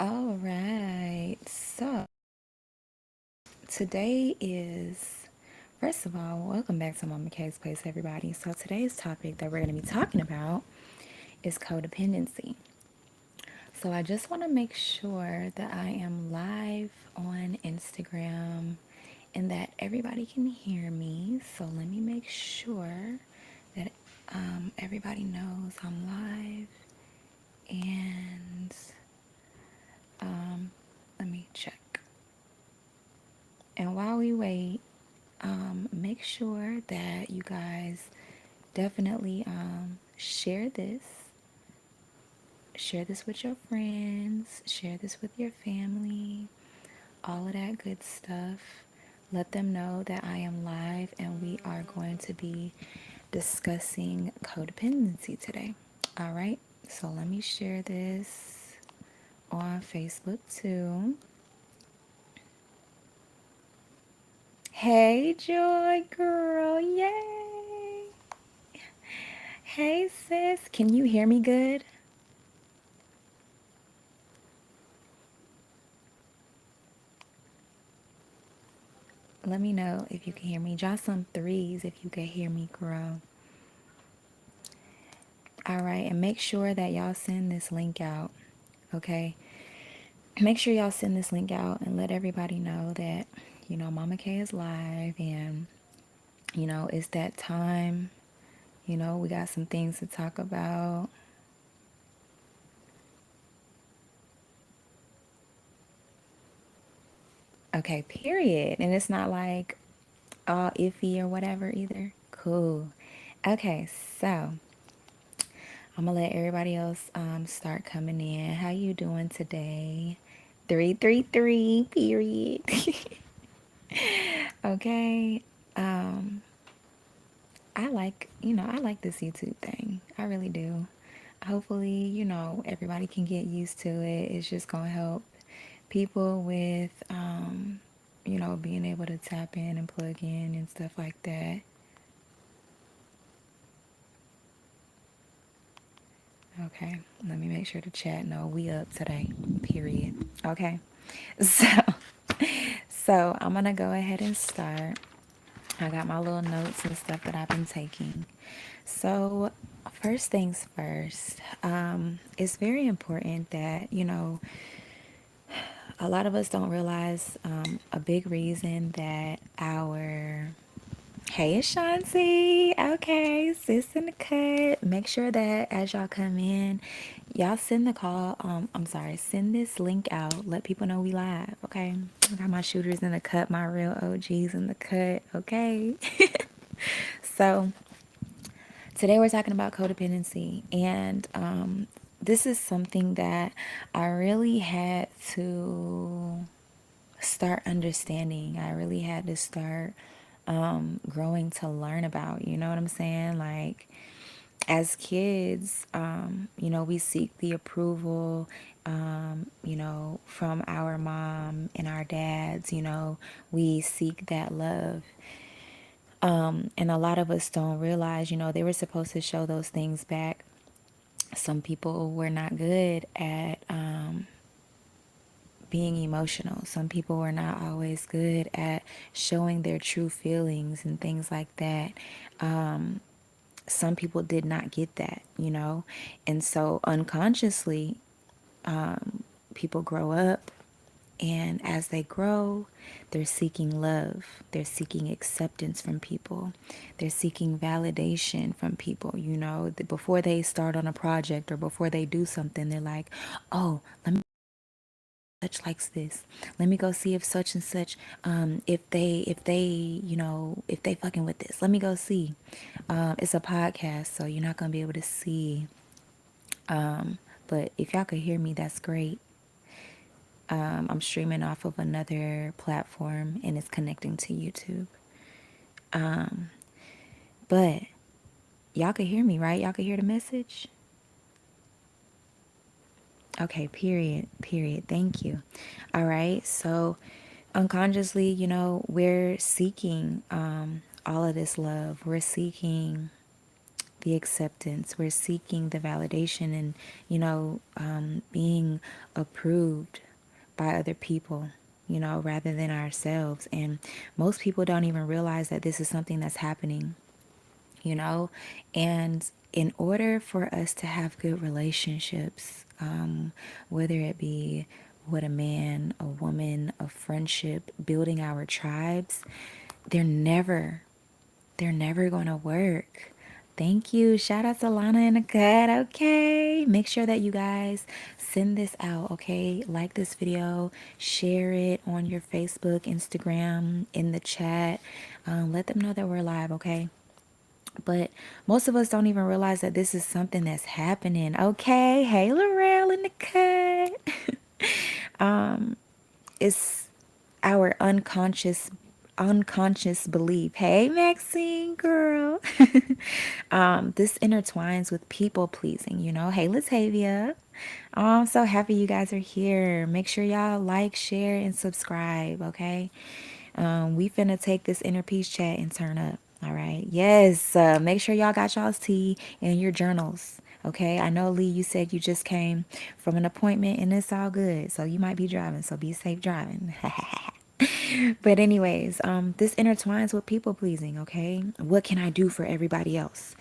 All right. So today is, first of all, welcome back to Mama K's Place, everybody. So today's topic that we're going to be talking about is codependency. So I just want to make sure that I am live on Instagram and that everybody can hear me. So let me make sure that everybody knows I'm live. And let me check. And while we wait, make sure that you guys definitely share this. Share this with your friends. Share this with your family. All of that good stuff. Let them know that I am live and we are going to be discussing codependency today. All right. So let me share this on Facebook too. Hey, Joy girl. Yay. Hey, sis. Can you hear me good? Let me know if you can hear me. Drop some threes if you can hear me, girl. All right. And make sure that y'all send this link out. Okay. Make sure y'all send this link out and let everybody know that, Mama K is live and, it's that time. We got some things to talk about. Okay, period. And it's not like all iffy or whatever either. Cool. Okay, so I'm gonna let everybody else start coming in. How you doing today? 333, period. Okay. Um, I like this YouTube thing. I really do. Hopefully, everybody can get used to it. It's just gonna help people with being able to tap in and plug in and stuff like that. Okay, let me make sure to chat. No, we up today. Period. Okay. So, so I'm gonna go ahead and start. I got my little notes and stuff that I've been taking. So, first things first, it's very important that, a lot of us don't realize a big reason that our Hey, Ashanti. Okay, sis in the cut. Make sure that as y'all come in, y'all send the call. I'm sorry, send this link out. Let people know we live. Okay, I got my shooters in the cut, my real OGs in the cut. Okay, so today we're talking about codependency, and this is something that I really had to start understanding. I really had to start growing to learn about. You know what I'm saying? Like, as kids, we seek the approval, from our mom and our dads. We seek that love. And a lot of us don't realize, they were supposed to show those things back. Some people were not good at being emotional. Some people were not always good at showing their true feelings and things like that. Some people did not get that. And so unconsciously, people grow up, and as they grow, they're seeking love. They're seeking acceptance from people. They're seeking validation from people. Before they start on a project or before they do something, they're like, oh, let me such likes this. Let me go see if such and such, if they fucking with this. Let me go see. It's a podcast, so you're not gonna be able to see. But if y'all could hear me, that's great. I'm streaming off of another platform and it's connecting to YouTube. But y'all could hear me, right? Y'all could hear the message? Okay, period, period. Thank you. All right, so unconsciously, we're seeking all of this love. We're seeking the acceptance. We're seeking the validation and, being approved by other people, rather than ourselves. And most people don't even realize that this is something that's happening, you know? And in order for us to have good relationships, whether it be with a man, a woman, a friendship, building our tribes, they're never they're never going to work. Thank you. Shout out to Lana and the cut. Okay. Make sure that you guys send this out. Okay. Like this video, share it on your Facebook, Instagram, in the chat. Let them know that we're live. Okay. But most of us don't even realize that this is something that's happening. Okay. Hey, Laurel in the cut. It's our unconscious belief. Hey, Maxine, girl. This intertwines with people pleasing, Hey, Latavia. Oh, I'm so happy you guys are here. Make sure y'all like, share, and subscribe, okay? We finna take this inner peace chat and turn up. All right. Yes. Make sure y'all got y'all's tea and your journals. Okay. I know, Lee, you said you just came from an appointment and it's all good. So you might be driving. So be safe driving. But anyways, this intertwines with people pleasing. Okay. What can I do for everybody else?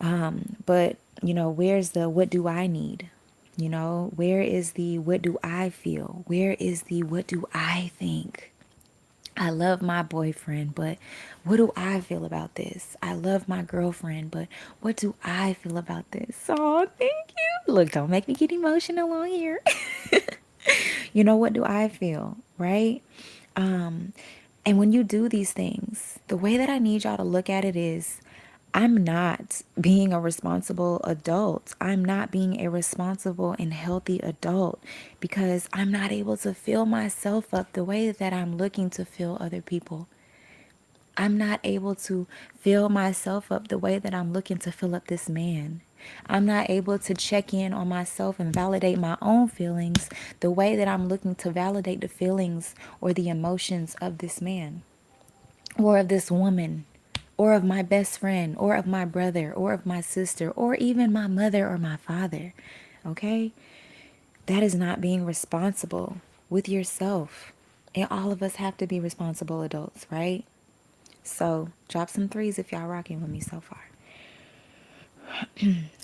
But where's the what do I need? Where is the what do I feel? Where is the what do I think? I love my boyfriend, but what do I feel about this? I love my girlfriend, but what do I feel about this? Oh, thank you. Look, don't make me get emotional on here. What do I feel, right? And when you do these things, the way that I need y'all to look at it is I'm not being a responsible adult. I'm not being a responsible and healthy adult because I'm not able to fill myself up the way that I'm looking to fill other people. I'm not able to fill myself up the way that I'm looking to fill up this man. I'm not able to check in on myself and validate my own feelings the way that I'm looking to validate the feelings or the emotions of this man or of this woman or of my best friend or of my brother or of my sister or even my mother or my father. Okay? That is not being responsible with yourself. And all of us have to be responsible adults, right? So drop some threes if y'all rocking with me so far.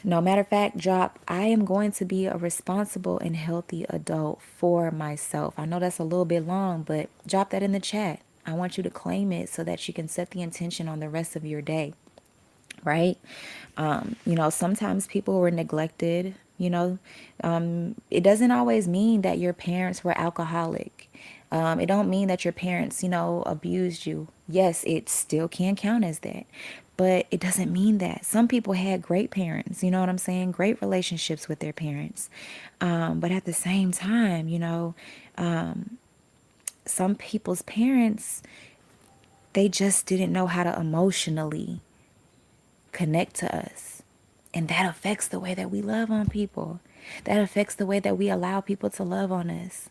No matter of fact, drop, I am going to be a responsible and healthy adult for myself. I know that's a little bit long, but drop that in the chat. I want you to claim it so that you can set the intention on the rest of your day, right? Sometimes people were neglected, it doesn't always mean that your parents were alcoholic. It don't mean that your parents, abused you. Yes, it still can count as that. But it doesn't mean that. Some people had great parents, you know what I'm saying? Great relationships with their parents. But at the same time, some people's parents, they just didn't know how to emotionally connect to us. And that affects the way that we love on people. That affects the way that we allow people to love on us.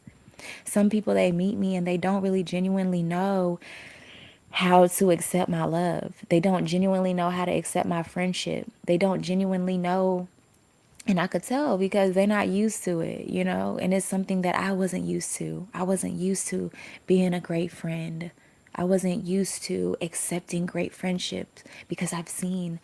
Some people, they meet me and they don't really genuinely know how to accept my love. They don't genuinely know how to accept my friendship. They don't genuinely know. And I could tell because they're not used to it, and it's something that I wasn't used to. I wasn't used to being a great friend. I wasn't used to accepting great friendships because I've seen,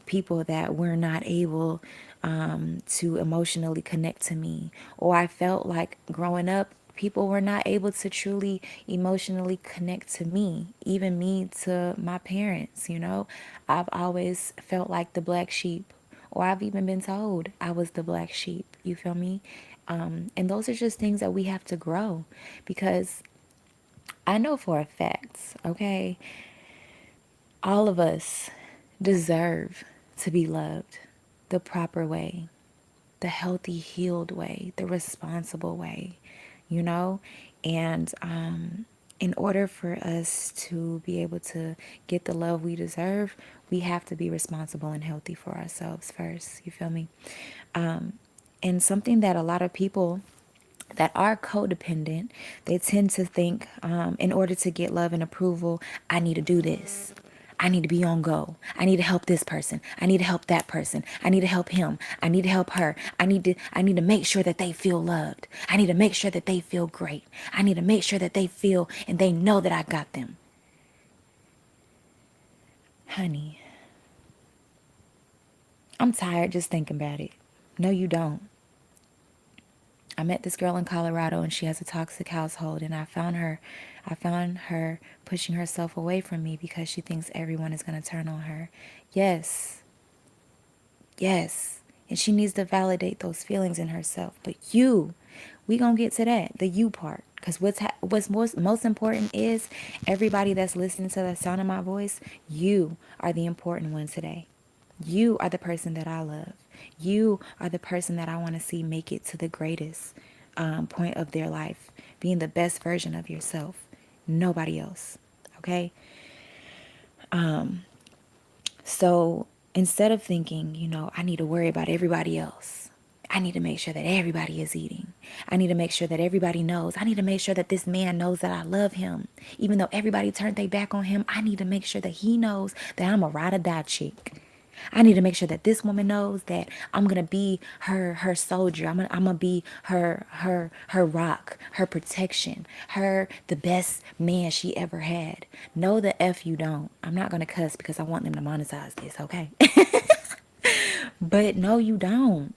people that were not able to emotionally connect to me. Or I felt like growing up, people were not able to truly emotionally connect to me, even me to my parents. I've always felt like the black sheep, or I've even been told I was the black sheep. You feel me? And those are just things that we have to grow because I know for a fact, okay, all of us deserve to be loved the proper way, the healthy, healed way, the responsible way, you know? And in order for us to be able to get the love we deserve, we have to be responsible and healthy for ourselves first. You feel me? And something that a lot of people that are codependent, they tend to think, in order to get love and approval, I need to do this. I need to be on go. I need to help this person. I need to help that person. I need to help him. I need to help her. I need to make sure that they feel loved. I need to make sure that they feel great. I need to make sure that they feel and they know that I got them. Honey, I'm tired just thinking about it. No, you don't. I met this girl in Colorado and she has a toxic household, and I found her pushing herself away from me because she thinks everyone is going to turn on her. Yes. Yes. And she needs to validate those feelings in herself. But we going to get to that, the you part. Because what's most important is everybody that's listening to the sound of my voice, you are the important one today. You are the person that I love. You are the person that I want to see make it to the greatest point of their life, being the best version of yourself. Nobody else. Okay? So instead of thinking, I need to worry about everybody else, I need to make sure that everybody is eating. I need to make sure that everybody knows. I need to make sure that this man knows that I love him. Even though everybody turned their back on him, I need to make sure that he knows that I'm a ride or die chick. I need to make sure that this woman knows that I'm gonna be her soldier. I'm gonna be her rock, her protection, her the best man she ever had. No, the F you don't. I'm not gonna cuss because I want them to monetize this, okay? But no, you don't.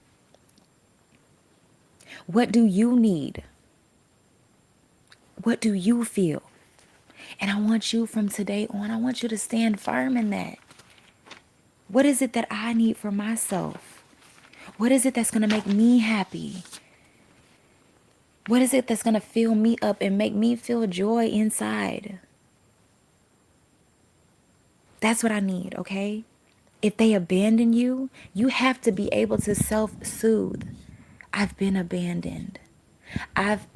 What do you need? What do you feel? And I want you from today on, I want you to stand firm in that. What is it that I need for myself? What is it that's going to make me happy? What is it that's going to fill me up and make me feel joy inside? That's what I need, okay? If they abandon you, you have to be able to self-soothe. I've been abandoned. I've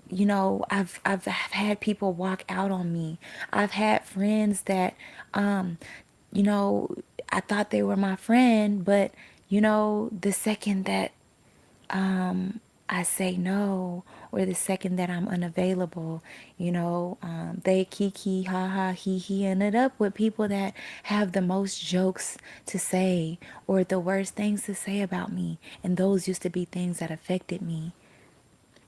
had people walk out on me. I've had friends that, you know, I thought they were my friend, but the second that I say no, or the second that I'm unavailable, they kiki, ha ha, he ended up with people that have the most jokes to say or the worst things to say about me. And those used to be things that affected me.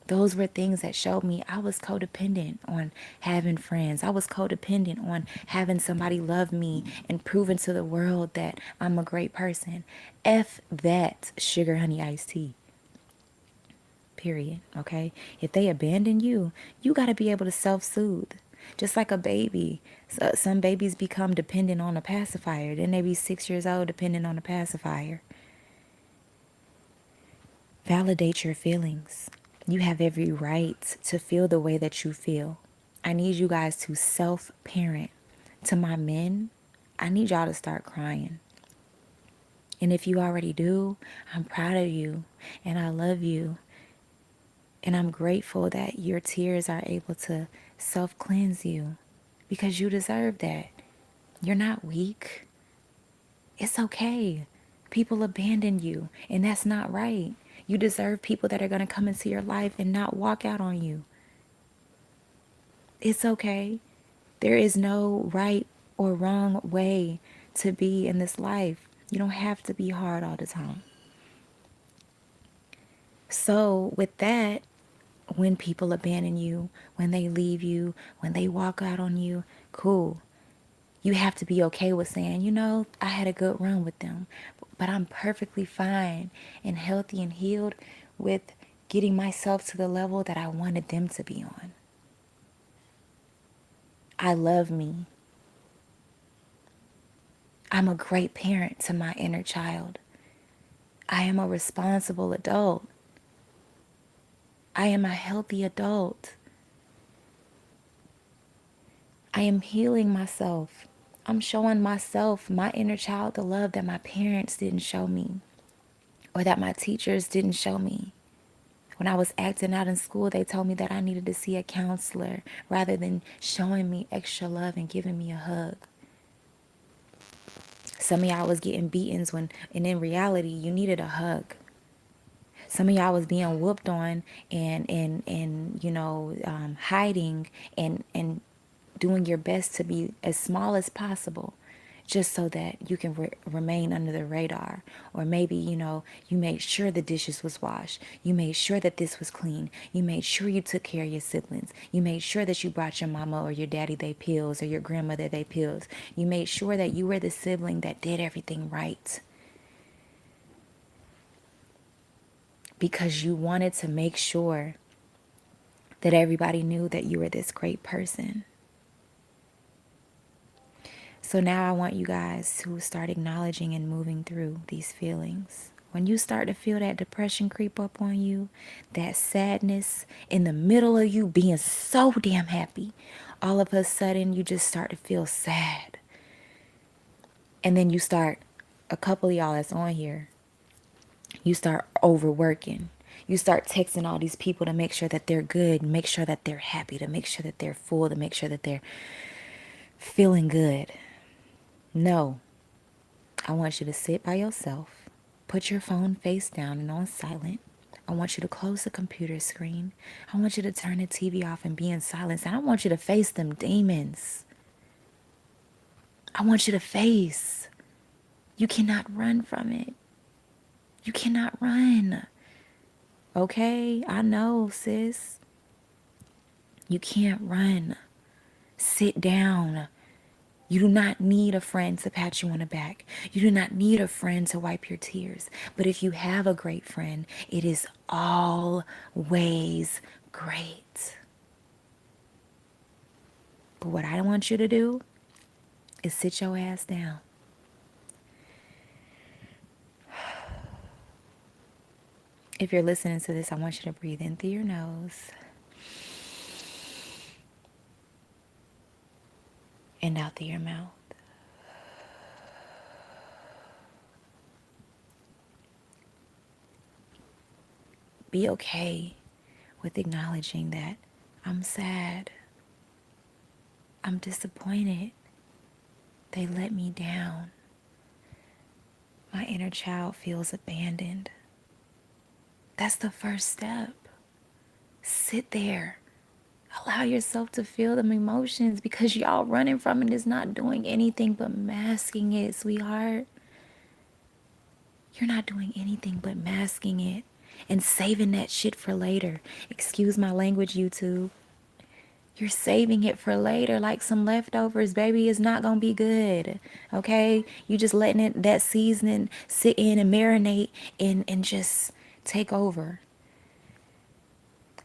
Those were things that showed me I was codependent on having friends. I was codependent on having somebody love me and proving to the world that I'm a great person. F that sugar honey iced tea. Period. Okay? If they abandon you, you got to be able to self-soothe. Just like a baby. Some babies become dependent on a pacifier. Then they be 6 years old dependent on a pacifier. Validate your feelings. You have every right to feel the way that you feel. I need you guys to self-parent. To my men, I need y'all to start crying. And if you already do, I'm proud of you and I love you. And I'm grateful that your tears are able to self-cleanse you because you deserve that. You're not weak. It's okay. People abandon you, and that's not right. You deserve people that are going to come into your life and not walk out on you. It's okay. There is no right or wrong way to be in this life. You don't have to be hard all the time. So, with that, when people abandon you, when they leave you, when they walk out on you, cool. You have to be okay with saying, I had a good run with them, but I'm perfectly fine and healthy and healed with getting myself to the level that I wanted them to be on. I love me. I'm a great parent to my inner child. I am a responsible adult. I am a healthy adult. I am healing myself. I'm showing myself, my inner child, the love that my parents didn't show me or that my teachers didn't show me. When I was acting out in school, they told me that I needed to see a counselor rather than showing me extra love and giving me a hug. Some of y'all was getting beatings and in reality, you needed a hug. Some of y'all was being whooped on and hiding and doing your best to be as small as possible. just so that you can remain under the radar. Or maybe, you made sure the dishes was washed. You made sure that this was clean. You made sure you took care of your siblings. You made sure that you brought your mama or your daddy their pills or your grandmother their pills. You made sure that you were the sibling that did everything right. Because you wanted to make sure that everybody knew that you were this great person. So now I want you guys to start acknowledging and moving through these feelings. When you start to feel that depression creep up on you, that sadness in the middle of you being so damn happy, all of a sudden you just start to feel sad. And then you start, a couple of y'all that's on here, you start overworking. You start texting all these people to make sure that they're good, make sure that they're happy, to make sure that they're full, to make sure that they're feeling good. No, I want you to sit by yourself, put your phone face down and on silent. I want you to close the computer screen. I want you to turn the TV off and be in silence. And I want you to face them demons. I want you to face. You cannot run from it. You cannot run. Okay? I know, sis. You can't run. Sit down. You do not need a friend to pat you on the back. You do not need a friend to wipe your tears. But if you have a great friend, it is always great. But what I want you to do is sit your ass down. If you're listening to this, I want you to breathe in through your nose and out through your mouth. Be okay with acknowledging that I'm sad. I'm disappointed. They let me down. My inner child feels abandoned. That's the first step. Sit there. Allow yourself to feel them emotions, because y'all running from it is not doing anything but masking it, sweetheart. You're not doing anything but masking it and saving that shit for later. Excuse my language, YouTube. You're saving it for later like some leftovers, baby. It's not going to be good, okay? You just letting it, that seasoning sit in and marinate and just take over.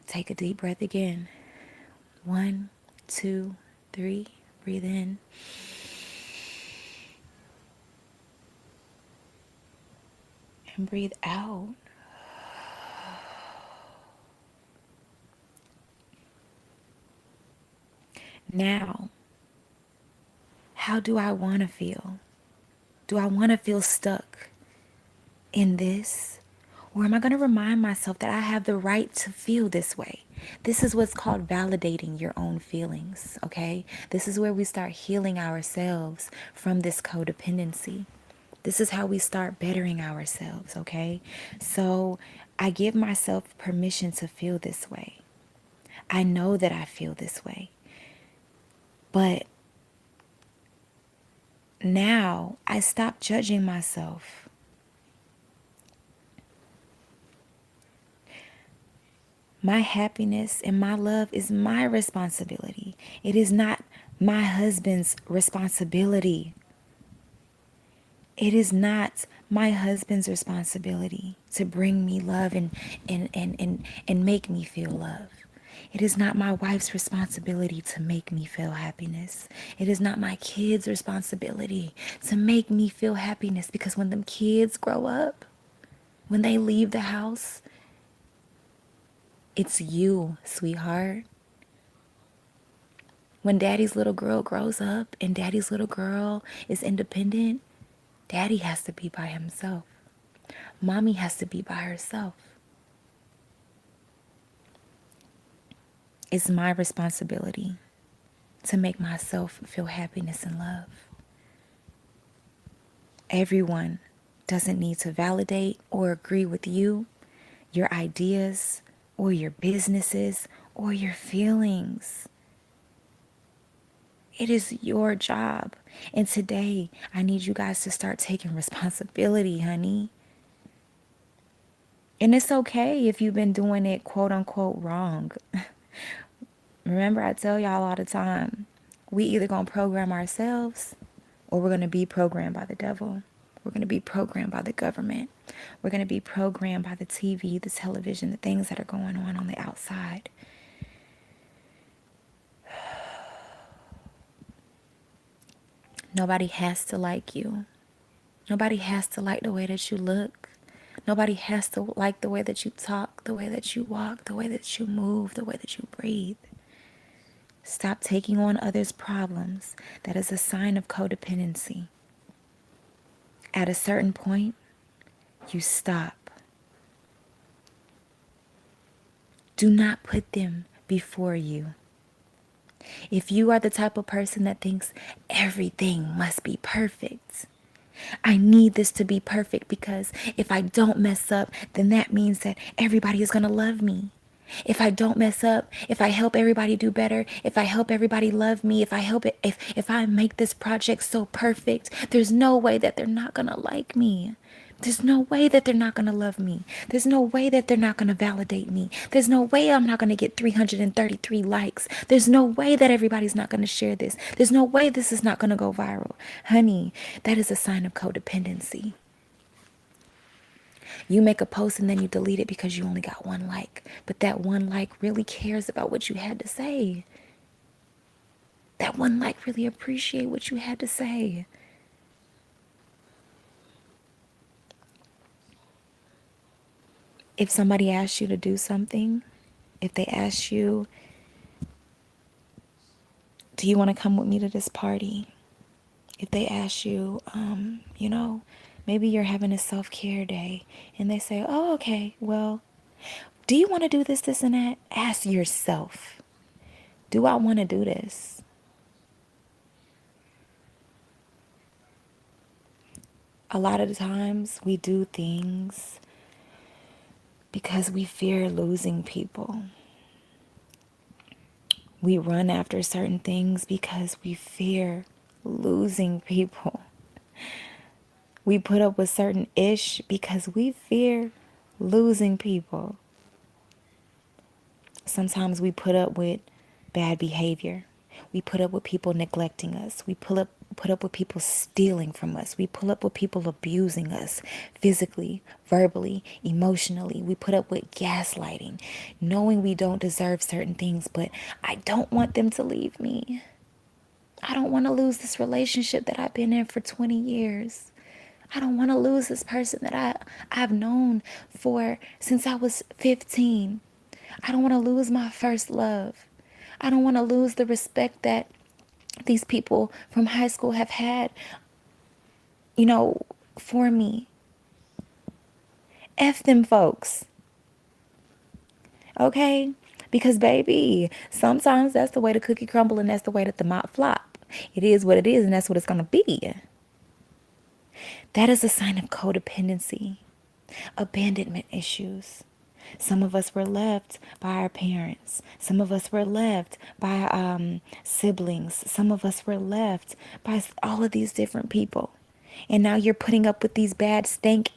Take a deep breath again. 1, 2, 3. Breathe in. And breathe out. Now, how do I want to feel? Do I want to feel stuck in this? Or am I going to remind myself that I have the right to feel this way? This is what's called validating your own feelings, okay? This is where we start healing ourselves from this codependency. This is how we start bettering ourselves, okay? So I give myself permission to feel this way. I know that I feel this way. But now I stop judging myself. My happiness and my love is my responsibility. It is not my husband's responsibility. It is not my husband's responsibility to bring me love and make me feel love. It is not my wife's responsibility to make me feel happiness. It is not my kids' responsibility to make me feel happiness, because when them kids grow up, when they leave the house, it's you, sweetheart. When daddy's little girl grows up and daddy's little girl is independent, daddy has to be by himself. Mommy has to be by herself. It's my responsibility to make myself feel happiness and love. Everyone doesn't need to validate or agree with you, your ideas, or your businesses, or your feelings. It is your job. And today, I need you guys to start taking responsibility, honey. And it's okay if you've been doing it quote unquote wrong. Remember, I tell y'all all the time, we either gonna program ourselves or we're gonna be programmed by the devil. We're gonna be programmed by the government. We're gonna be programmed by the TV, the television, the things that are going on the outside. Nobody has to like you. Nobody has to like the way that you look. Nobody has to like the way that you talk, the way that you walk, the way that you move, the way that you breathe. Stop taking on others' problems. That is a sign of codependency. At a certain point, you stop. Do not put them before you. If you are the type of person that thinks everything must be perfect, I need this to be perfect because if I don't mess up, then that means that everybody is going to love me. If I don't mess up, if I help everybody do better, if I help everybody love me, if I make this project so perfect, there's no way that they're not going to like me. There's no way that they're not going to love me. There's no way that they're not going to validate me. There's no way I'm not going to get 333 likes. There's no way that everybody's not going to share this. There's no way this is not going to go viral. Honey, that is a sign of codependency. You make a post and then you delete it because you only got one like. But that one like really cares about what you had to say. That one like really appreciate what you had to say. If somebody asks you to do something, if they ask you, do you want to come with me to this party? If they ask you, maybe you're having a self-care day and they say, oh, okay, well, do you want to do this, this, and that? Ask yourself, do I want to do this? A lot of the times we do things because we fear losing people. We run after certain things because we fear losing people. We put up with certain ish because we fear losing people. Sometimes we put up with bad behavior. We put up with people neglecting us. We put up with people stealing from us. We put up with people abusing us physically, verbally, emotionally. We put up with gaslighting, knowing we don't deserve certain things, but I don't want them to leave me. I don't want to lose this relationship that I've been in for 20 years. I don't want to lose this person that I've known for since I was 15. I don't want to lose my first love. I don't want to lose the respect that these people from high school have had, for me. F them folks. Okay? Because, baby, sometimes that's the way the cookie crumble and that's the way that the mop flop. It is what it is and that's what it's going to be. That is a sign of codependency, abandonment issues. Some of us were left by our parents. Some of us were left by siblings. Some of us were left by all of these different people. And now you're putting up with these bad stank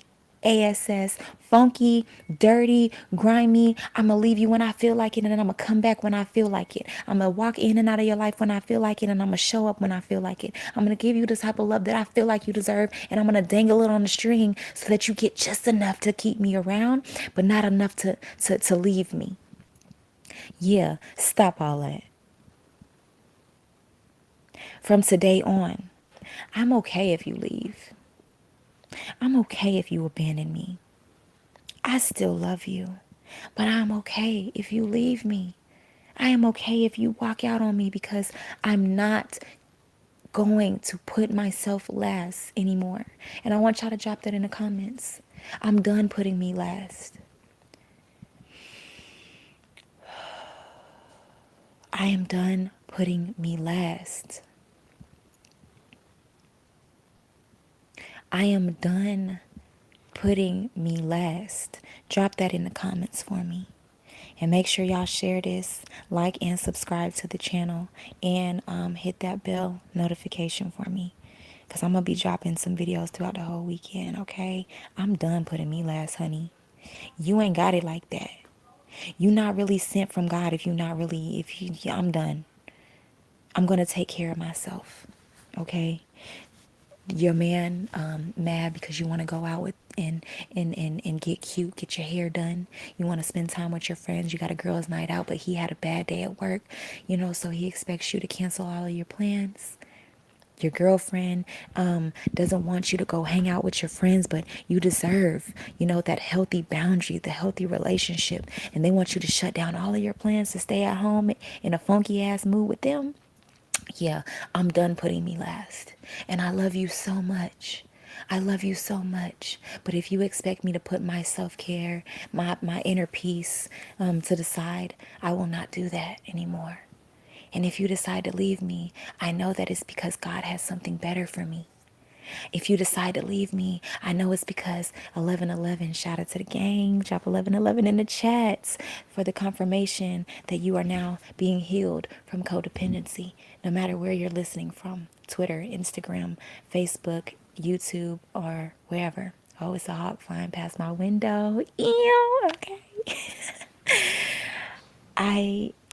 ASS, funky, dirty, grimy. I'm going to leave you when I feel like it, and then I'm going to come back when I feel like it. I'm going to walk in and out of your life when I feel like it, and I'm going to show up when I feel like it. I'm going to give you the type of love that I feel like you deserve, and I'm going to dangle it on the string so that you get just enough to keep me around, but not enough to leave me. Yeah, stop all that. From today on, I'm okay if you leave. I'm okay if you abandon me. I still love you, but I'm okay if you leave me. I am okay if you walk out on me because I'm not going to put myself last anymore. And I want y'all to drop that in the comments. I'm done putting me last. I am done putting me last. I am done putting me last. Drop that in the comments for me. And make sure y'all share this, like and subscribe to the channel, and hit that bell notification for me. Because I'm going to be dropping some videos throughout the whole weekend, okay? I'm done putting me last, honey. You ain't got it like that. You not really sent from God if you not really, if you, yeah, I'm done. I'm going to take care of myself, okay? Your man mad because you want to go out with and get cute, get your hair done. You want to spend time with your friends. You got a girls' night out, but he had a bad day at work, so he expects you to cancel all of your plans. Your girlfriend doesn't want you to go hang out with your friends, but you deserve, that healthy boundary, the healthy relationship. And they want you to shut down all of your plans to stay at home in a funky ass mood with them. Yeah, I'm done putting me last. And I love you so much. I love you so much. But if you expect me to put my self-care, my inner peace to the side, I will not do that anymore. And if you decide to leave me, I know that it's because God has something better for me. If you decide to leave me, I know it's because 1111, shout out to the gang, drop 1111 in the chats for the confirmation that you are now being healed from codependency, no matter where you're listening from, Twitter, Instagram, Facebook, YouTube, or wherever. Oh, it's a hawk flying past my window. Ew, okay.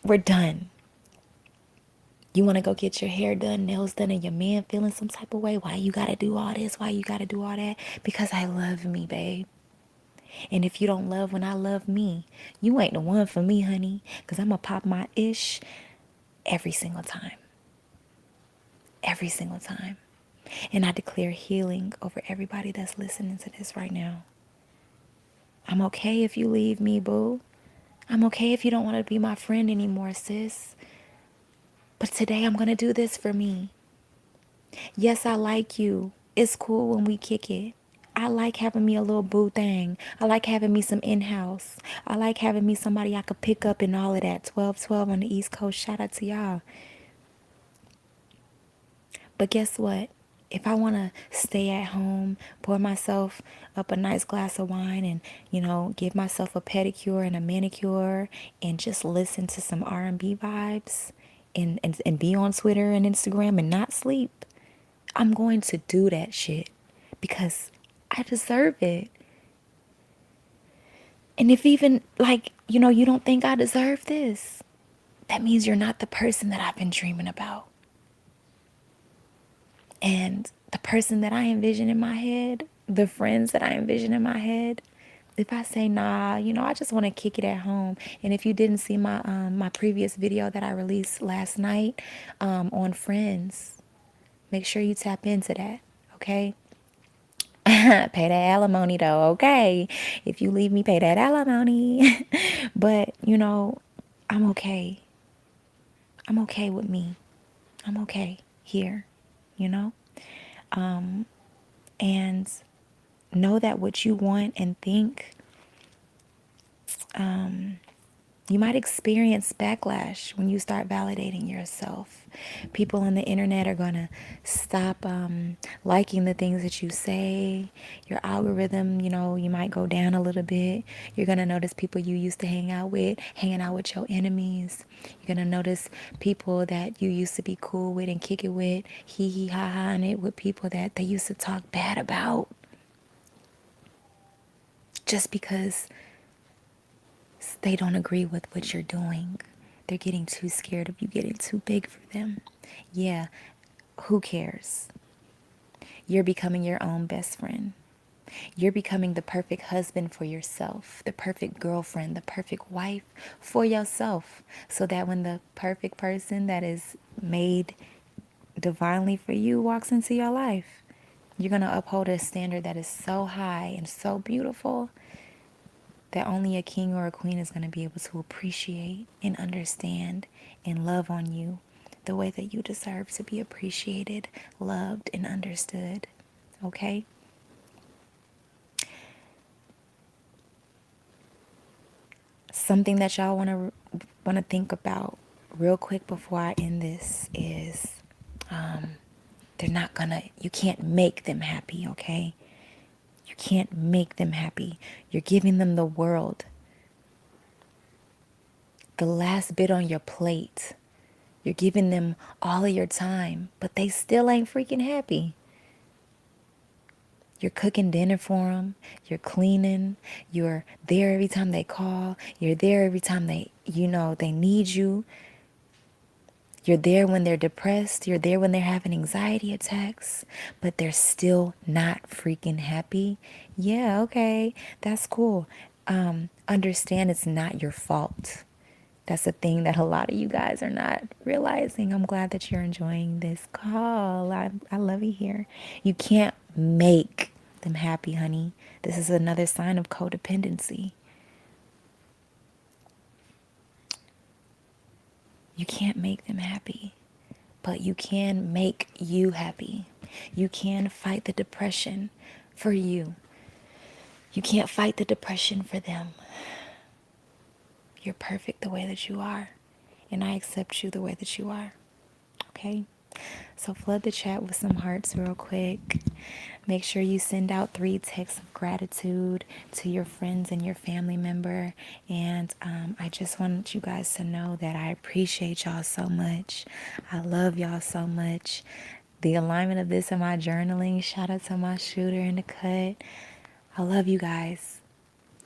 We're done. You want to go get your hair done, nails done, and your man feeling some type of way? Why you got to do all this? Why you got to do all that? Because I love me, babe. And if you don't love when I love me, you ain't the one for me, honey. Because I'm going to pop my ish every single time. Every single time. And I declare healing over everybody that's listening to this right now. I'm okay if you leave me, boo. I'm okay if you don't want to be my friend anymore, sis. But today I'm going to do this for me. Yes, I like you. It's cool when we kick it. I like having me a little boo thing. I like having me some in-house. I like having me somebody I could pick up and all of that. 1212 on the East Coast. Shout out to y'all. But guess what? If I want to stay at home, pour myself up a nice glass of wine and, give myself a pedicure and a manicure and just listen to some R&B vibes and be on Twitter and Instagram and not sleep, I'm going to do that shit because I deserve it. And if even you don't think I deserve this, that means you're not the person that I've been dreaming about. And the person that I envision in my head, the friends that I envision in my head, if I say, nah, I just want to kick it at home. And if you didn't see my previous video that I released last night on friends, make sure you tap into that, okay? Pay that alimony though, okay? If you leave me, pay that alimony. But, I'm okay. I'm okay with me. I'm okay here, you know? And know that what you want and think, you might experience backlash when you start validating yourself. People on the internet are going to stop liking the things that you say. Your algorithm, you might go down a little bit. You're going to notice people you used to hanging out with your enemies. You're going to notice people that you used to be cool with and kick it with, hee hee ha ha and it with people that they used to talk bad about. Just because they don't agree with what you're doing. They're getting too scared of you getting too big for them. Yeah, who cares? You're becoming your own best friend. You're becoming the perfect husband for yourself, the perfect girlfriend, the perfect wife for yourself. So that when the perfect person that is made divinely for you walks into your life, you're going to uphold a standard that is so high and so beautiful that only a king or a queen is going to be able to appreciate and understand and love on you the way that you deserve to be appreciated, loved, and understood. Okay? Something that y'all want to think about real quick before I end this is you can't make them happy, okay? You can't make them happy. You're giving them the world. the last bit on your plate. You're giving them all of your time, but they still ain't freaking happy. You're cooking dinner for them. You're cleaning. You're there every time they call. You're there every time they need you. You're there when they're depressed. You're there when they're having anxiety attacks, but they're still not freaking happy. Yeah, okay. That's cool. Understand it's not your fault. That's a thing that a lot of you guys are not realizing. I'm glad that you're enjoying this call. I love you here. You can't make them happy, honey. This is another sign of codependency. You can't make them happy, but you can make you happy. You can fight the depression for you. You can't fight the depression for them. You're perfect the way that you are, and I accept you the way that you are. Okay? So flood the chat with some hearts real quick. Make sure you send out 3 texts of gratitude to your friends and your family member. And I just want you guys to know that I appreciate y'all so much. I love y'all so much. The alignment of this in my journaling. Shout out to my shooter in the cut. I love you guys.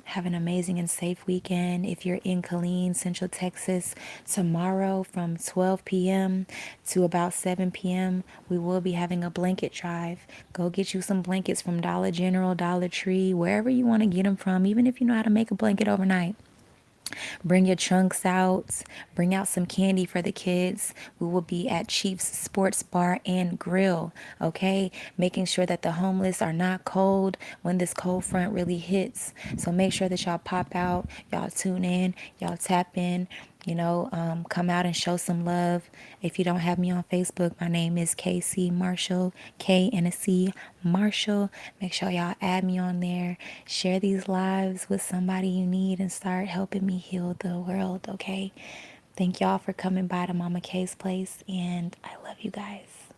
Have an amazing and safe weekend. If you're in Killeen, Central Texas, tomorrow from 12 p.m. to about 7 p.m., we will be having a blanket drive. Go get you some blankets from Dollar General, Dollar Tree, wherever you want to get them from, even if you know how to make a blanket overnight. Bring your trunks out. Bring out some candy for the kids. We will be at Chief's Sports Bar and Grill, okay? Making sure that the homeless are not cold when this cold front really hits. So make sure that y'all pop out, y'all tune in, y'all tap in. Come out and show some love. If you don't have me on Facebook, my name is KC Marshall, K and a C Marshall. Make sure y'all add me on there. Share these lives with somebody you need and start helping me heal the world, okay? Thank y'all for coming by to Mama K's place, and I love you guys.